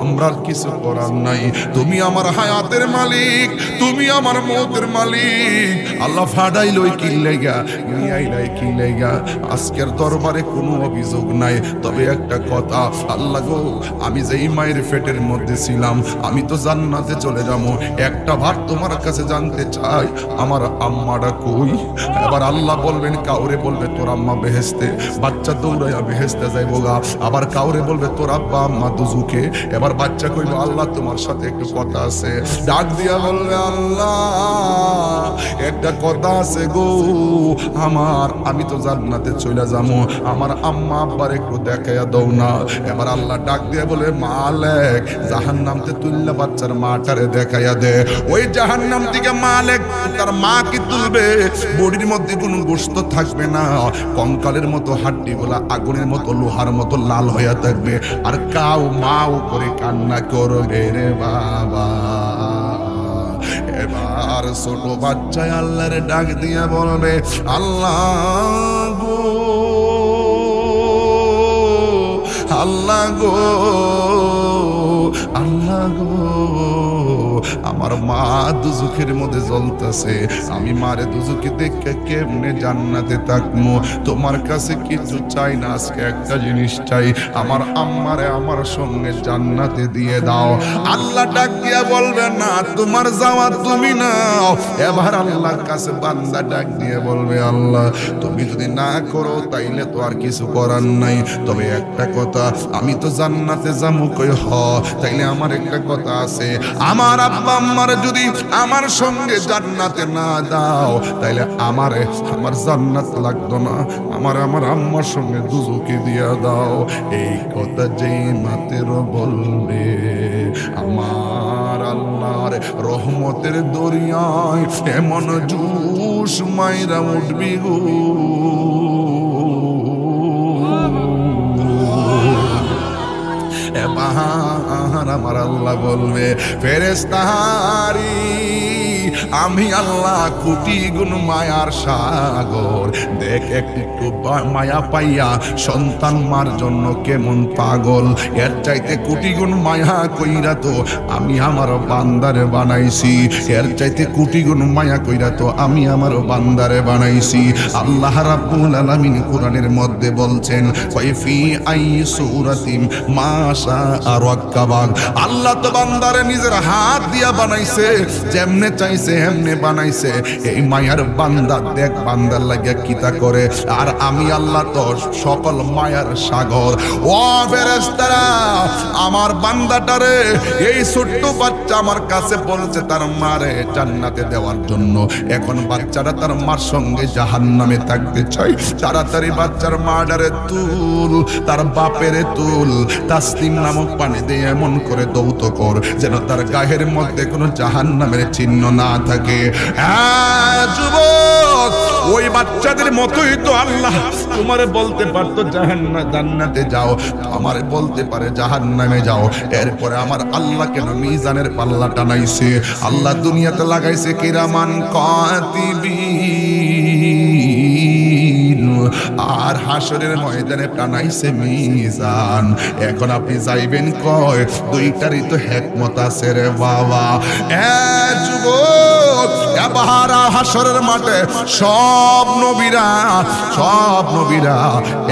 আমরার কিছু করার নাই। তুমি আমার হায়াতের মালিক, তুমি আমার মওতের মালিক। আল্লাহ ফাডাই লই কি লাগা, নিয়াইলাই কি লাগা। আজকের দরবারে কোনো অভিযোগ নাই, তবে একটা কথা, আল্লাহ গো আমি যেই মায়ের পেটের মধ্যে ছিলাম আমি তো জান্নাতে চলে যাবো, একটা বার তোমার কাছে জানতে চাই আমার আম্মাটা কই? এবার আল্লাহ বলবেন, কাউরে বলবে তোর আম্মা বেহেশতে বেহেস্তে, বাচ্চা দৌড়াইয়া বেহেস্তে যাইবো গা। আবার কাউরে বলবে তোর আব্বা আম্মা দুজুকে, এবার বাচ্চা কইবে আল্লাহ তোমার সাথে একটু কথা আছে। ডাক দিয়া বলবে আল্লাহ একটা কথা আছে গো আমার, আমি তো জান্নাতে চলে যাবো, আমার আম্মা আব্বার একটু দেখাইয়া দাও না। এবার আল্লাহ ডাক দিয়ে বলে মালিক জাহান্নামতে তুললা বাচ্চার মাটারে দেখাইয়া দে। ওই জাহান্নাম থেকে মালিক তার মা কি তুলবে, বডির মধ্যে কোনো গোশত থাকবে না, কঙ্কালের মতো হাড্ডি গুলা আগুনের মতো লোহার মতো লাল হইয়া থাকবে, আর কাউ মাও করে কান্না করবে রে বাবা। এবার ছোট বাচ্চায় আল্লাহর ডাক দিয়ে বলবে আল্লাহ গো আল্লাহ গো আল্লাহ গো, আমার মা দুজুকের মধ্যে জ্বলতেছে, আমি মারে দুজুকে দেখে কেমনে জান্নাতে থাকবো। তোমার কাছে কিছু চাই না, আজকে একটা জিনিস চাই, আমার আম্মারে আমার সঙ্গে জান্নাতে দিয়ে দাও। আল্লাহ ডাক দিয়া বলবে না তোমার যাওয়া তুমি নাও। এবার আল্লাহর কাছে বান্দা ডাক দিয়ে বলবে আল্লাহ তুমি যদি না করো তাইলে তো আর কিছু করার নাই, তবে একটা কথা আমি তো জান্নাতে যাবো কই হ, তাইলে আমার একটা কথা আছে, আমার আব্বা আম্মার যদি আমার সঙ্গে জান্নাতে না দাও তাইলে আমারে আমার জান্নাত লাগতো না, আমার আম্মার সঙ্গে দুজুকে দিয়া দাও। এই কথা যেই মাতের বলবে আমার আল্লাহর রহমতের দরিয়ায় এমন জুস মাইরা উঠবি গো। এবার আমার আল্লাহ বলবে ফেরেশতারি আমি আল্লাহ কোটি গুণ মায়ার সাগর, দেখ একটু মায়া পাইয়া সন্তান মার জন্য কেমন পাগল, এর চাইতে কোটি গুণ মায়া কইরা তো আমি আমার বান্দারে বানাইছি, এর চাইতে কোটি গুণ মায়া কইরা তো আমি আমার বান্দারে বানাইছি। আল্লাহ রাব্বুল আলামিন কোরআনের মধ্যে বলছেন ফাইফি আই সূরাতিম মাশা আরাক্কাবাক, আল্লাহ তো বান্দারে নিজের হাত দিয়া বানাইছে, যেমনে চাইছে এমনে বানাইছে। এই মায়ার বান্দা দেখ বান্দার লাগিয়া কিতা করে, আর আমি আল্লাহ তো সকল মায়ার সাগর। ও ফেরেশতারা আমার বান্দাটারে এই ছোট্ট বাচ্চা আমার কাছে বলছে তার মারে জান্নাতে দেওয়ার জন্য, এখন বাচ্চাটা তার মার সঙ্গে জাহান্নামে থাকতে চাই। তাড়াতাড়ি বাচ্চার মাডারে তুল, তার বাপেরে তুল, তাসলিম নামক পানি দিয়ে এমন করে দৌত কর যেন তার গায়ের মধ্যে কোনো জাহান্নামের চিহ্ন না থাকে। যুবক ওই বাচ্চাদের মতোই তো আল্লাহ তোমারে বলতে পারতো জান্নাতে যাও, আমারে বলতে পারে জাহান্নামে যাও। এরপরে আমার আল্লাহ কেন মিজানের পাল্লা টানাইছে, আল্লাহ দুনিয়াতে লাগাইছে কিরামান কাতিবিন, আর হাসরের ময়দানে টানাইছে মিজান। এখন আপনি যাইবেন কয়, দুইটারই তো হিকমত আছে রে বাবা। যুবক এবার হাসরের মাঠে সব নবীরা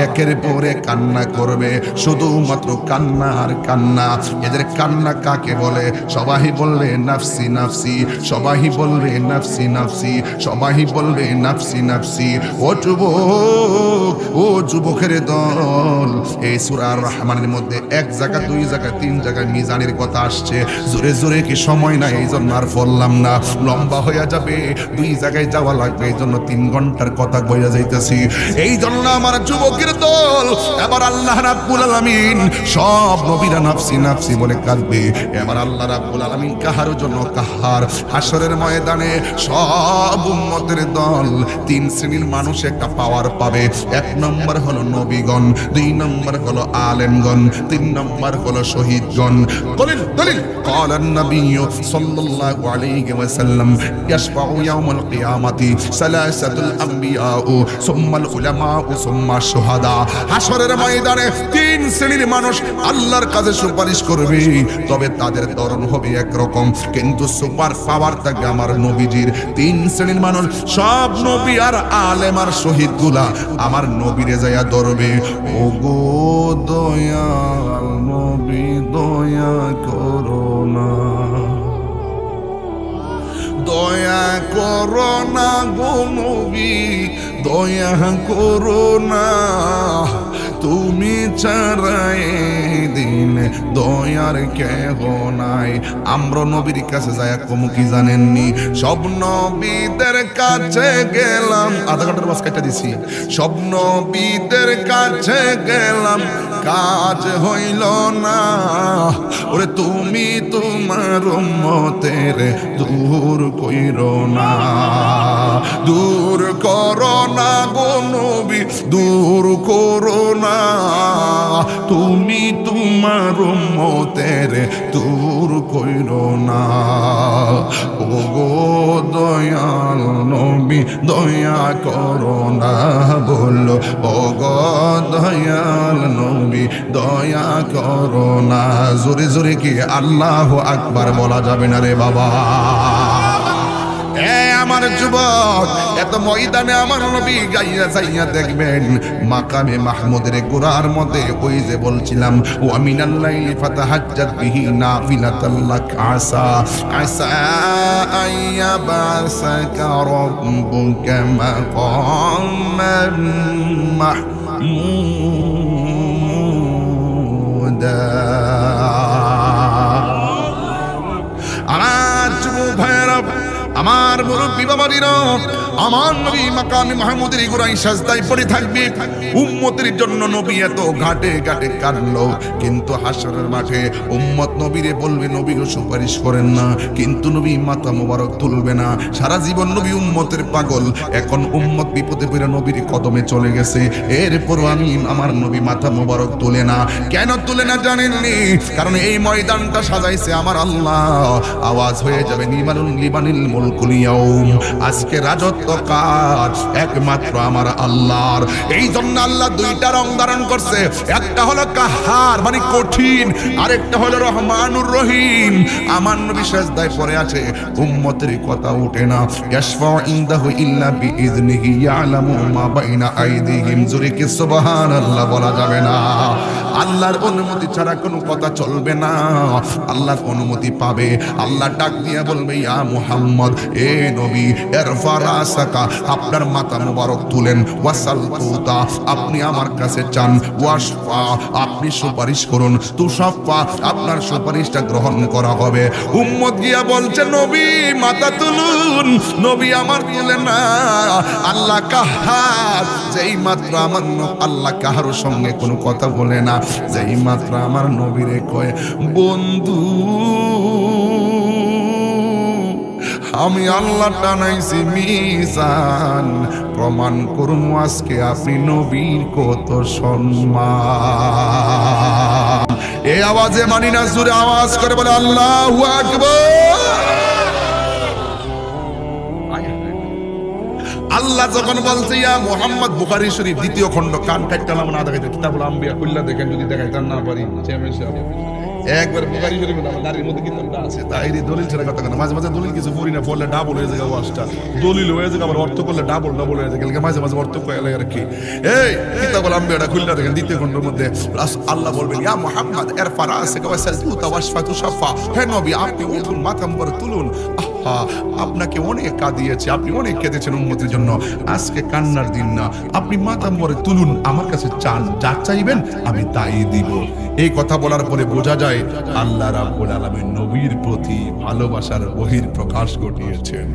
একের পরে কান্না করবে, শুধুমাত্র কান্না আর কান্না। এদের কান্না কাকে বলে? সবাই বলবে নাফসি নাফসি, সবাই বলবে নাফসি নাফসি, সবাই বলবে নাফসি নাফসি। ও যুবক, ও যুবকের দল, এই সূরা আর রহমানের মধ্যে এক জায়গা, দুই জায়গা, তিন জায়গায় মিজানের কথা আসছে। জোরে জোরে কি সময় নাই, এই জন্য আর বললাম না, লম্বা হয়ে যাবে, দুই জায়গায় যাওয়া লাগবে, এই জন্য 3 ঘন্টার কথা বইয়া যাইতেছি। এই জন্য আমার যুবকের দল এবার আল্লাহ রাব্বুল আলামিন সব নবীরা নাফসি নাফসি বলে কাঁদবে। এবার আল্লাহ রাব্বুল আলামিন কাহার জন্য কাহার হাসরের ময়দানে সব উম্মতের দল 3 শ্রেণীর মানুষ একটা পাওয়ার পাবে। 1 নম্বর হলো নবীগণ, 2 নম্বর হলো আলেমগণ, 3 নম্বর হলো শহীদগণ। দলিল ক্বালান নবী সাল্লাল্লাহু আলাইহি ওয়াসাল্লাম ইয়াশফাউ ইয়াউমাল কিয়ামাতি সালাসাতুল আমবিয়া সুম্মাল উলামা সুম্মা শুহাদা। হাসরের ময়দানে 3 শ্রেণীর মানুষ আল্লাহর কাছে সুপারিশ করবে, তবে তাদের ধরন হবে একরকম, কিন্তু সুপার পাওয়ার থাকবে আমার নবীজির। 3 শ্রেণীর মানুষ, সব নবী আর আলেম আর শহীদগুলা আমার নবীরে যাইয়া ধরবে, ও গো দয়াল নবী দয়া করো না, দয়া করো না গো নবী দয়া করো না, তুমি ছাড়া এই দিন দয়ার কেহ নাই। আমরা নবীর কাছে যায় কমু কি জানেননি? সব নবীদের কাছে গেলাম, আধা ঘন্টার বাস কেটে দিছি। সব নবীদের কাছে গেলাম, কাজ হইল না। ওরে তুমি তোমার উম্মতের দূর কইরো না, দূর করো না গো নবী, দূর করো না। তুমি তোমার উম্মতের দূর কইরো না। ও গো দয়াল নবী দয়া করো না, বলো ও গো দয়াল নবী দয়া করো না। জোরে জোরে কি আল্লাহু আকবার বলা যাবে না রে বাবা? আমার যুবক, এত ময়দানে আমার নবী গাইয়া যাইয়া দেখবেন মাকামে মাহমুদের গোরার মধ্যে ওই যে বলছিলাম, ওয়া মিনাল লাইলি ফাতাহাজ্জাত বিহি নাফিলাতাল লাক আসা আসা আইয়াবাসাকা রাব্বুকা মাকামান মাহমুদা। আমার যুবক ভাইরা, আমার মুরব্বী বাবারা, আমার নবী মাকামে মাহমুদের গোরায় সাজদায় পড়ে থাকবে। উম্মতের জন্য নবী এত ঘাটে ঘাটে কাঁদলো, কিন্তু হাসরের মাঠে উম্মত নবীরে বলবে নবী গো সুপারিশ করেন না, কিন্তু নবী মাথা মোবারক তুলবে না। সারা জীবন নবী উম্মতের পাগল, এখন উম্মত বিপদে পড়ে নবীর কদমে চলে গেছে, এরপরও আমি আমার নবী মাথা মোবারক তুলে না। কেন তুলে না জানেননি? কারণ এই ময়দানটা সাজাইছে আমার আল্লাহ। আওয়াজ হয়ে যাবে নিমানুল লিবানিল মুলকুল ইয়াউম, আজকে রাজত্ব কার? একমাত্র আমার আল্লাহর। এই জন্য আল্লাহ দুইটা রং ধারণ করছে, একটা হলো কাহার মানে কঠিন, আরেকটা হলো রহমানুর রহিম। আমার নবী সাজদায় পড়ে আছে, উম্মতের কথা ওঠে না। ইয়াশফাউ ইনদাহু ইল্লা বিইযনিহি ইয়ালামু মা বাইনা আইদিহিম। জোরে কি সুবহানাল্লাহ বলা যাবে না? আল্লাহর অনুমতি ছাড়া কোনো কথা চলবে না। আল্লাহর অনুমতি পাবে, আল্লাহ ডাক দিয়ে বলবে ইয়া মুহাম্মদ, এ নবী ইরফা রাসাকা, আপনার মাথা মোবারক তুলেন। ওয়াসাল তুতা, আপনি আমার কাছে চান। ওয়াশফা, আপনি সুপারিশ করুন। তুশাফা, আপনার সুপারিশটা গ্রহণ করা হবে। উম্মত গিয়া বলছে নবী মাথা তুলুন, নবী আমার তুলে না। আল্লাহ কাহার, যেই মাত্র আমার আল্লাহ কাহার সঙ্গে কোনো কথা বলে না, যেই মাত্র আমার নবীরে কয় বন্ধু আমি আল্লাহ টানাইছি মিজান, প্রমাণ করুন আজকে আপনি নবীর কত সম্মান। এই আওয়াজে মানি না, জোরে আওয়াজ করে বলে আল্লাহু আকবার। আল্লাহ যখন বলছে ইয়া মুহাম্মদ, বুখারী শরীফ দ্বিতীয় খণ্ড, কান কাটলাম না দেখাইতে, কিতাবুল আম্বিয়া খুললা দেখেন, যদি দেখাইতাম না পারি চেয়ারম্যান সাহেব একবার বুখারী শরীফে আমার দাঁড়ির মধ্যে কিতাবটা আছে, তাই দলিল ছেড়ে কথা না। মাঝে মাঝে দলিল কিছু পড়ি না, পড়লে ডাবল হয়ে যায় ওয়াজটা, দলিল হয়ে যায় আবার অর্থ করলে ডাবল ডাবল হয়ে যায়, মাঝে মাঝে অর্থ কইলে আর কি। এই কিতাবুল আম্বিয়াটা খুললা দেখেন দ্বিতীয় খণ্ডের মধ্যে আল্লাহ বলবেন ইয়া মুহাম্মদ ইরফা রাসাকা ওয়াসাল তুতা ওয়াশফা তুশাফা, হে নবী আপনি উঠুন, মাথা মোবারক তুলুন। আপনাকে অনেক কাঁদিয়েছে, আপনি অনেক কেঁদেছেন উম্মতের জন্য, আজকে কান্নার দিন না, আপনি মাথা মোবারক তুলুন, আমার কাছে চান, যা চাইবেন আমি তাই দিব। এই কথা বলার পরে বোঝা যায় আল্লাহ রাব্বুল আলামিন নবীর প্রতি ভালোবাসার বহির প্রকাশ ঘটিয়েছেন।